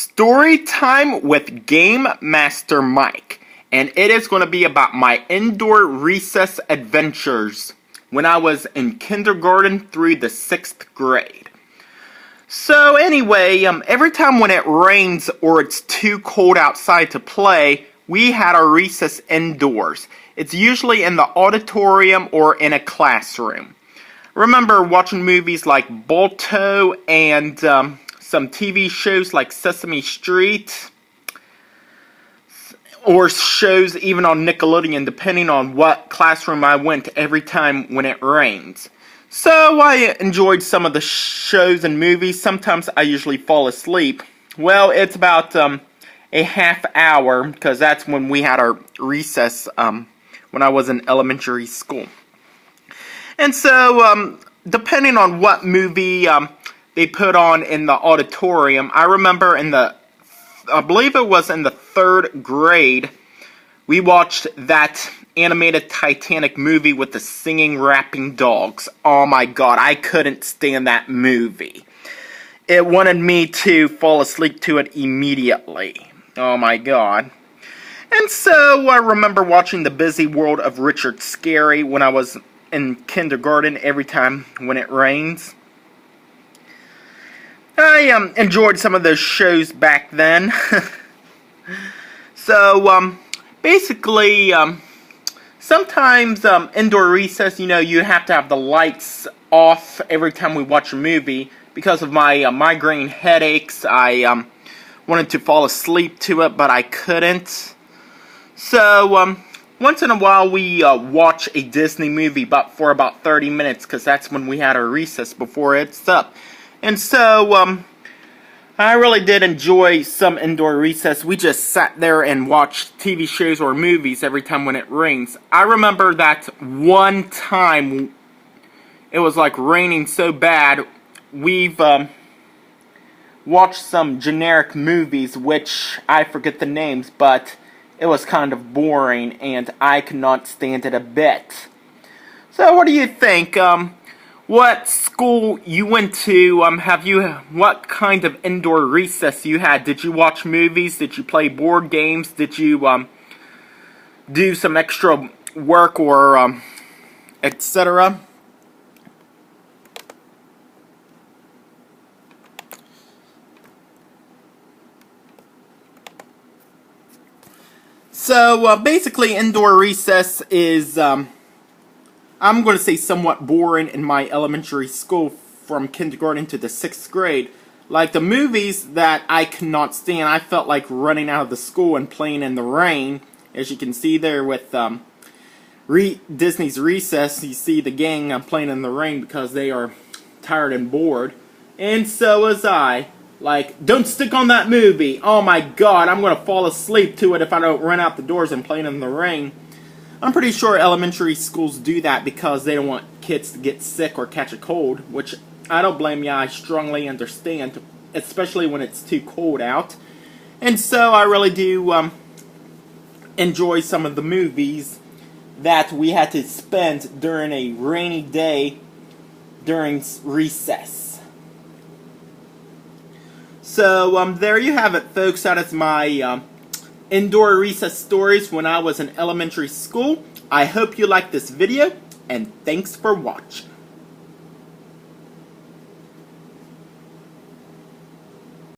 Story time with Game Master Mike, and it is going to be about my indoor recess adventures when I was in kindergarten through the 6th grade. So anyway, every time when it rains or it's too cold outside to play, we had our recess indoors. It's usually in the auditorium or in a classroom. I remember watching movies like Balto and some TV shows like Sesame Street, or shows even on Nickelodeon, depending on what classroom I went every time when it rains. So I enjoyed some of the shows and movies. Sometimes I usually fall asleep. Well, it's about a half hour, because that's when we had our recess when I was in elementary school. And so, depending on what movie they put on in the auditorium, I remember I believe it was in the 3rd grade, we watched that animated Titanic movie with the singing, rapping dogs. Oh my god, I couldn't stand that movie. It wanted me to fall asleep to it immediately. Oh my god. And so I remember watching The Busy World of Richard Scarry when I was in kindergarten every time when it rains. I enjoyed some of those shows back then. So, basically, sometimes indoor recess, you have to have the lights off every time we watch a movie. Because of my migraine headaches, I wanted to fall asleep to it, but I couldn't. So, once in a while we watch a Disney movie for about 30 minutes, because that's when we had our recess before it's up. And so, I really did enjoy some indoor recess. We just sat there and watched TV shows or movies every time when it rains. I remember that one time, it was like raining so bad, we've watched some generic movies, which I forget the names, but it was kind of boring, and I could not stand it a bit. So what do you think? What school you went to, what kind of indoor recess you had? Did you watch movies? Did you play board games? Did you, do some extra work or, etc.? So, basically, indoor recess is, I'm going to say somewhat boring in my elementary school from kindergarten to the 6th grade. Like the movies that I cannot stand, I felt like running out of the school and playing in the rain. As you can see there with Disney's Recess, you see the gang playing in the rain because they are tired and bored. And so was I. Like, don't stick on that movie. Oh my god, I'm going to fall asleep to it if I don't run out the doors and play in the rain. I'm pretty sure elementary schools do that because they don't want kids to get sick or catch a cold, which I don't blame you, I strongly understand, especially when it's too cold out. And so I really do enjoy some of the movies that we had to spend during a rainy day during recess. So there you have it, folks. That is my indoor recess stories when I was in elementary school. I hope you liked this video, and thanks for watching.